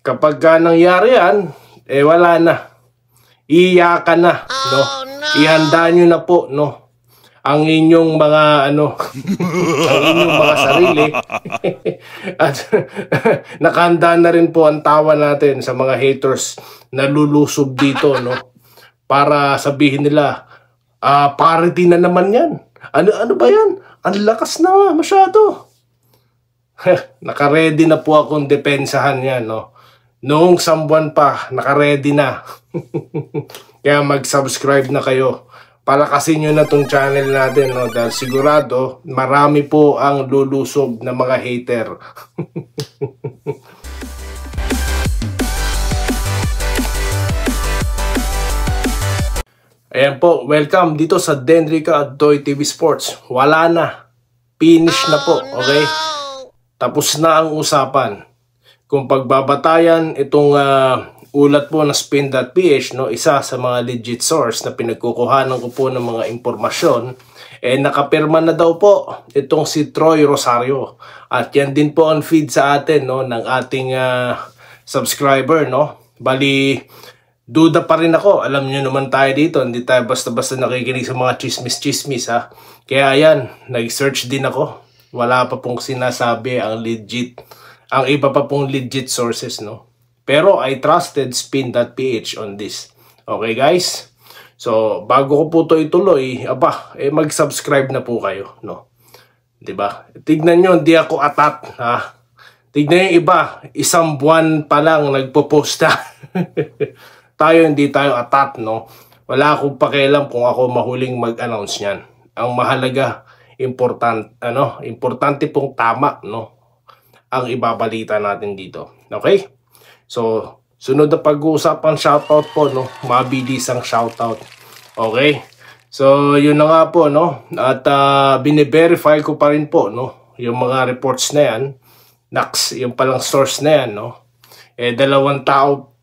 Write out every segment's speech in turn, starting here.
kapag nangyari yan, wala na. Iyakan na, no? Ihanda nyo na po, no? Ang inyong mga ang inyong mga sarili. At nakahanda na rin po ang tawa natin sa mga haters na lulusob dito, no? Para sabihin nila, parody na naman yan. Ano ba yan? Ang lakas na masyado. Naka-ready na po akong depensahan yan, no? Noong sambuan pa, naka-ready na. Kaya mag-subscribe na kayo. Palakasin nyo na tong channel natin, no? Dahil sigurado, marami po ang lulusob na mga hater. Ayan po, welcome dito sa Denrica at Doy TV Sports. Wala na. Finish na po, okay? Tapos na ang usapan. Kung pagbabatayan itong ulat po na spin.ph, no, isa sa mga legit source na pinagkukuhanan ko po ng mga impormasyon, nakapirma na daw po itong si Troy Rosario. At yan din po ang feed sa atin, no, ng ating subscriber, no. Bali, duda pa rin ako. Alam nyo naman tayo dito, hindi tayo basta-basta nakikinig sa mga chismis-chismis, ha. Kaya ayan, nag-search din ako. Wala pa pong sinasabi ang iba pa pong legit sources, no. Pero I trusted spin.ph on this. Okay, guys? So, bago ko po ito ituloy, mag-subscribe na po kayo, no? Diba? Tignan nyo, hindi ako atat, ha? Tignan yung iba, isang buwan pa lang nagpo-post na. Tayo, hindi tayo atat, no? Wala akong pakialam kung ako mahuling mag-announce niyan. Ang mahalaga, importante pong tama, no? Ang ibabalita natin dito. Okay? So, sunod na pag-uusapan, shoutout po, no? Mabilis ang shoutout. Okay? So, yun na nga po, no? At bine-verify ko pa rin po, no? Yung mga reports na yan. Yung palang source na yan, no? Dalawang tao,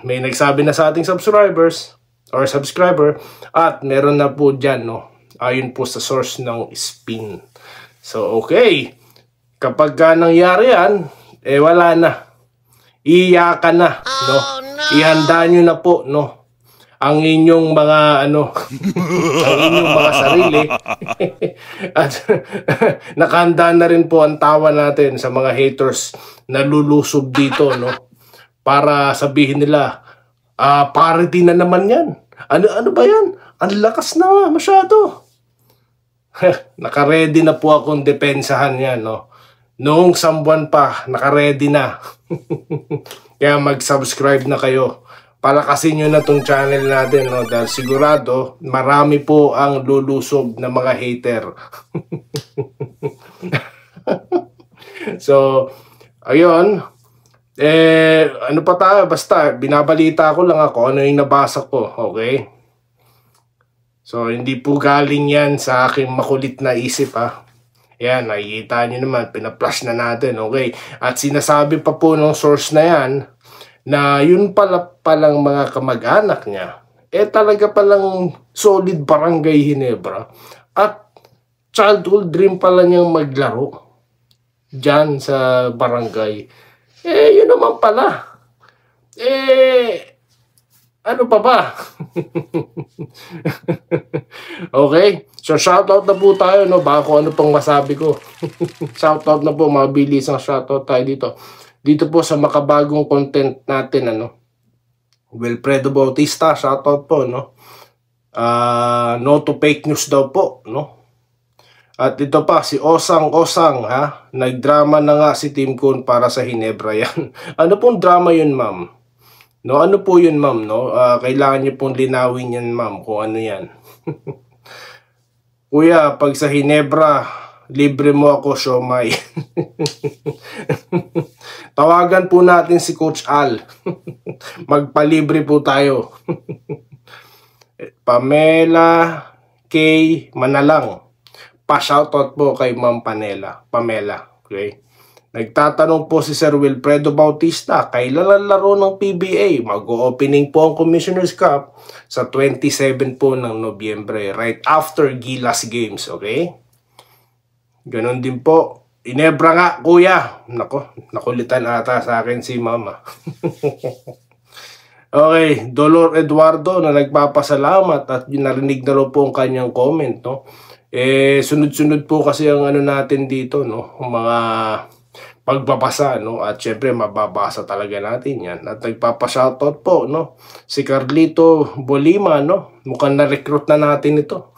may nagsabi na sa ating subscribers or subscriber at meron na po dyan, no? Ayon po sa source ng spin. So, okay. Kapag nangyari yan, wala na. Iyakan na, no? Ihanda nyo na po, no? Ang inyong mga, ang inyong mga sarili. At nakahanda na rin po ang tawa natin sa mga haters na lulusob dito, no? Para sabihin nila, parody na naman yan. Ano ba yan? Ang lakas na masyado. Naka-ready na po akong depensahan yan, no? Noong sambuan pa, naka-ready na. Kaya mag-subscribe na kayo. Palakasin nyo na tong channel natin, no? Dahil sigurado, marami po ang lulusob na mga hater. So, ayun. Ano pa tayo? Basta, binabalita ko lang ako ano yung nabasa ko, okay? So, hindi po galing yan sa aking makulit na isip, ha? Yan, nakikita nyo naman, pina-flash na natin, okay? At sinasabi pa po ng source na yan, na yun palang mga kamag-anak niya, talaga palang solid Barangay Ginebra. At childhood dream pala niyang maglaro dyan sa barangay. Yun naman pala. Ano pa ba? Okay? So, shoutout na po tayo, no? Baka kung ano pang masabi ko. Shoutout na po, mabilis ang shoutout tayo dito. Dito po sa makabagong content natin, Wilfredo Bautista, shoutout po, no? No to fake news daw po, no? At ito pa, si Osang, ha? Nagdrama na nga si Tim Kun para sa Ginebra yan. Ano pong drama yun, ma'am? No, ano po yun, ma'am, no? Kailangan niyo pong linawin yan, ma'am, kung ano yan. Kuya, pag sa Ginebra, libre mo ako siomai. Tawagan po natin si Coach Al. Magpalibre po tayo. Pamela K. Manalang. Pa-shoutout po kay Ma'am Pamela. Okay? Nagtatanong po si Sir Wilfredo Bautista, kailan ang laro ng PBA? Mag-o-opening po ang Commissioner's Cup sa 27 po ng Nobyembre, right after Gilas Games, okay? Ganon din po, Inebra nga, kuya. Nako, nakulitan ata sa akin si mama. Okay, Dolor Eduardo na nagpapasalamat at narinig na rin po ang kanyang comment, no? Sunod-sunod po kasi ang ano natin dito, no? Mga pagbabasa, no? At syempre mababasa talaga natin yan. At nagpapa-shoutout po, no? Si Carlito Bolima, no? Mukhang na-recruit na natin ito.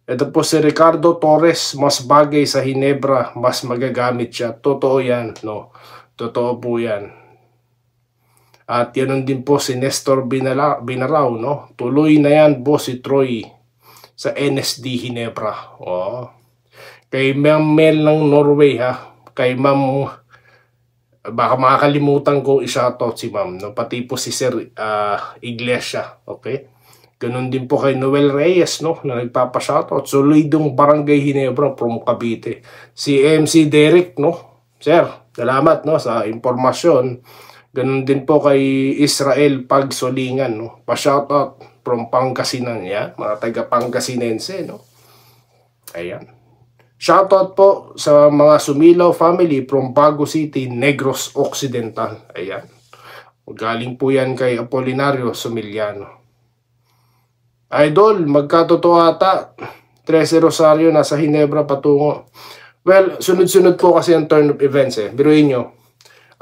Ito po si Ricardo Torres, mas bagay sa Hinebra, mas magagamit siya. Totoo yan, no? Totoo po yan. At yan din po si Nestor Binaraw, no? Tuloy na yan, boss, si Troy sa NSD Hinebra. Oh. Kay Ma'am Mel ng Norway, ha? Kay Ma'am, baka makakalimutan ko i-shoutout si Ma'am, no? Pati po si Sir Iglesia, okay? Ganun din po kay Noel Reyes, no? Na nagpapa-shoutout. Solidong Barangay Hinebra from Cavite. Si MC Derek, no? Sir, salamat, no? Sa impormasyon. Ganun din po kay Israel Pagsolingan, no? Pa-shoutout from Pangasinan, yan. Mga taga-Pangasinense, no? Ayan. Shoutout po sa mga Sumilaw family from Bago City, Negros Occidental. Ayan. Galing po yan kay Apolinario Sumiliano. Idol, magkatotoo ata. 13 Rosario nasa Hinebra patungo. Well, sunod-sunod po kasi ang turn of events, eh. Biruin nyo.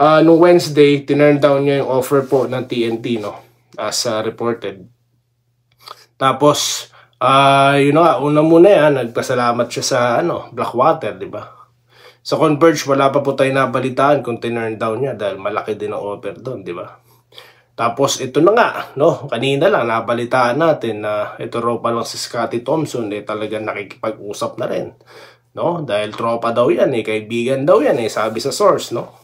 Nung Wednesday, tinurn down niya yung offer po ng TNT, no? As reported. Tapos, yun nga, una muna yan, nagpasalamat siya sa Blackwater, di ba? Sa Converge, wala pa po tayo nabalitaan kung tinurn down niya dahil malaki din ang offer doon, di ba? Tapos, ito na nga, no? Kanina lang, nabalitaan natin na ito raw pa lang si Scottie Thompson, talagang nakikipag-usap na rin, no? Dahil tropa daw yan, kaibigan daw yan, sabi sa source, no?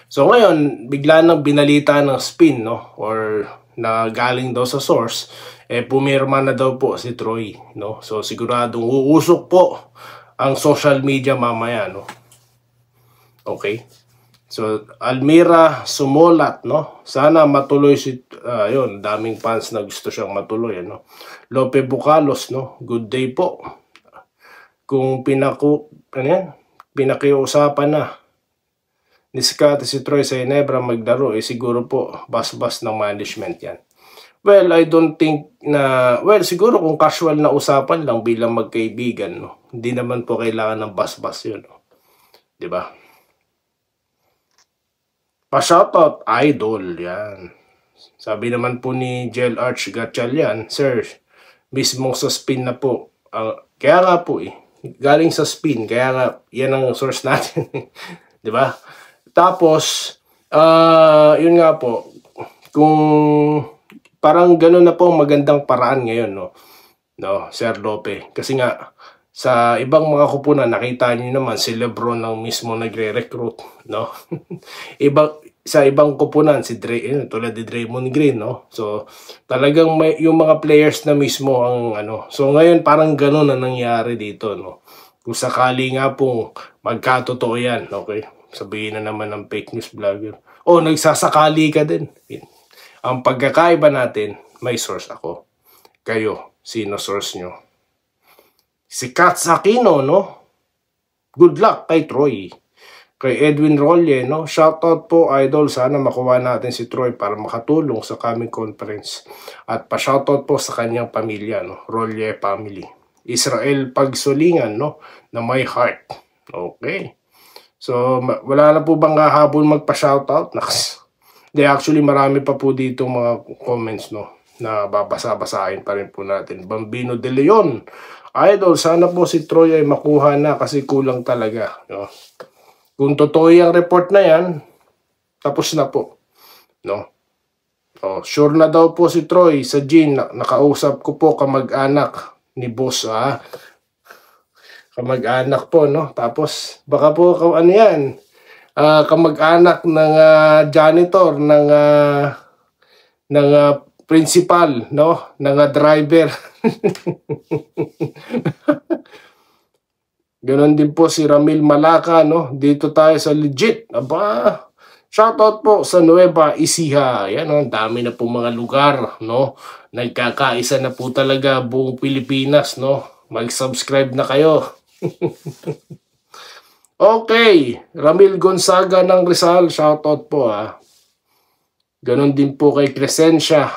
So ngayon, bigla nang binalita ng spin, no? Or na galing daw sa source, pumirma na daw po si Troy, no? So siguradong uusok po ang social media mamaya, no? Okay. So Almira Sumulat, no? Sana matuloy si yun, daming fans na gusto siyang matuloy, no? Lope Bucalos, no? Good day po. Kung pinakiusapan na ni Scott si Troy sa Hinebra maglaro, siguro po bas-bas ng management yan. Well, I don't think na, well, siguro kung casual na usapan lang bilang magkaibigan, no? Hindi naman po kailangan ng bas-bas yun, no? Diba? Pa-shoutout, idol, yan. Sabi naman po ni Jel Arch Gatchalian, sir, mismo sa spin na po. Kaya nga po galing sa spin, kaya nga yan ang source natin. Diba? Tapos, yun nga po, kung parang gano'n na po magandang paraan ngayon, no, Sir Lope. Kasi nga, sa ibang mga kupunan, nakita niyo naman, si Lebron ang mismo nagre-recruit, no? Sa ibang kupunan, si tulad ni Draymond Green, no? So, talagang yung mga players na mismo ang, so ngayon parang gano'n na nangyari dito, no? Kung sakali nga pong magkatotoo yan, okay? Sabihin na naman ng fake news vlogger, nagsasakali ka din. Ang pagkakaiba natin, may source ako. Kayo, sino source nyo? Si Katz Aquino, no? Good luck kay Troy. Kay Edwin Rolle, no? Shoutout po, idol. Sana makuha natin si Troy para makatulong sa coming conference. At pa-shoutout po sa kanyang pamilya, no? Rolle family. Israel Pagsolingan, no? Na my heart. Okay. So, wala na po bang habol magpa-shoutout? Actually, marami pa po dito mga comments, no? Na babasa-basahin pa rin po natin. Bambino de Leon. Idol, sana po si Troy ay makuha na kasi kulang talaga, no? Kung totoo yung report na yan, tapos na po, no? Sure na daw po si Troy sa Jean. Nakausap ko po kamag-anak ni boss, kamag-anak po, no? Tapos, baka po, yan, kamag-anak ng janitor, ng principal, no? Ng driver. Ganon din po si Ramil Malaka, no? Dito tayo sa legit. Aba, shoutout po sa Nueva Ecija. Yan, no? Dami na po mga lugar, no? Nagkakaisa na po talaga buong Pilipinas, no? Mag-subscribe na kayo. Okay, Ramil Gonzaga ng Rizal, shoutout po Ganon din po kay Crescencia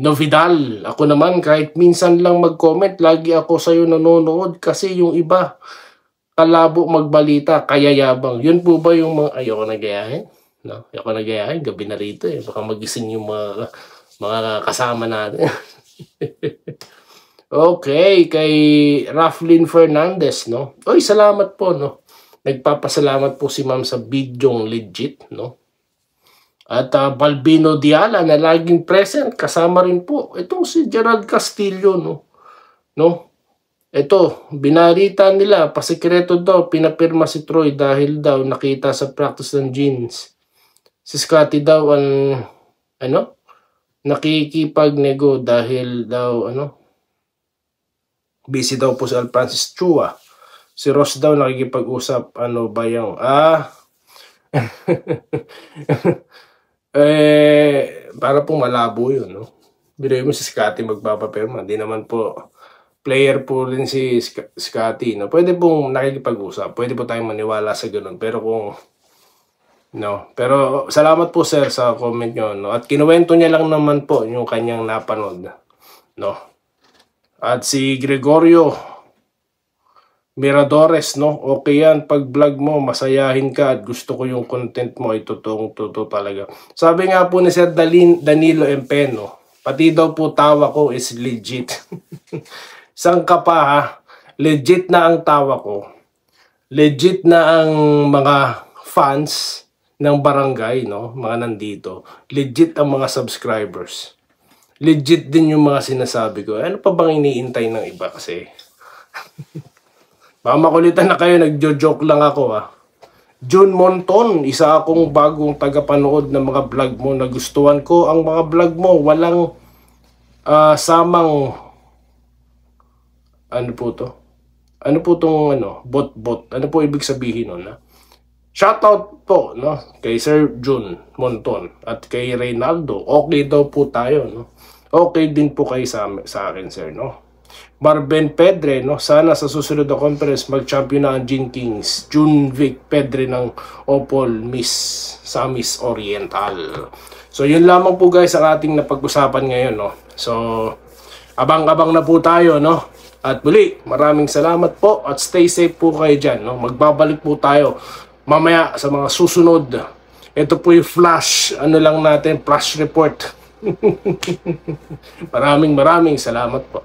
Novidal. Ako naman kahit minsan lang mag-comment, lagi ako sa'yo nanonood kasi yung iba kalabo magbalita, kaya yabang. Yun po ba yung mga ayoko na gayahin? No? Ayoko na gayahin, gabi na rito baka magising yung mga kasama natin. Okay, kay Raflin Fernandez, no? Oy, salamat po, no? Nagpapasalamat po si ma'am sa bidyong legit, no? At Balbino Diala na laging present, kasama rin po. Itong si Gerald Castillo, no? Ito, binarita nila, pasikreto daw, pinapirma si Troy dahil daw nakita sa practice ng jeans. Si Scotty daw nakikipagnego dahil daw, busy daw po si Al Francis Chua. Si Ross daw nakikipag-usap, ba yung, para pong malabo yun, no? Biloy mo si Scotty magpapapirma, di naman po player po rin si Scotty, no? Pwede pong nakikipag-usap, pwede po tayong maniwala sa ganun, pero kung pero salamat po sir sa comment nyo, no? At kinuwento niya lang naman po yung kanyang napanood, no? At si Gregorio Miradores, no? Okay yan, pag vlog mo, masayahin ka at gusto ko yung content mo, ay totoo talaga. Sabi nga po ni Sir Danilo Empeno, pati daw po tawa ko is legit. Sang ka pa legit na ang tawa ko. Legit na ang mga fans ng barangay, no? Mga nandito. Legit ang mga subscribers. Legit din yung mga sinasabi ko. Ano pa bang iniintay ng iba kasi? Baka makulitan na kayo, nagjo-joke lang ako June Monton, isa akong bagong tagapanood ng mga vlog mo. Nagustuhan ko ang mga vlog mo. Walang samang ano po to? Ano po tong bot? Ano po ibig sabihin nun Shoutout po, no? Kay Sir June Monton at kay Reynaldo. Okay daw po tayo, no? Okay din po kayo sa akin, sir, no? Marben Pedre, no? Sana sa susunod na conference mag-champion na ang Gin Kings. Junvic Pedre ng Opol sa Miss Oriental. So yun lamang po guys ang ating napag-usapan ngayon, no? So abang-abang na po tayo, no? At muli, maraming salamat po at stay safe po kayo dyan, no? Magbabalik po tayo mamaya sa mga susunod. Ito po yung flash, lang natin, flash report. Maraming salamat po.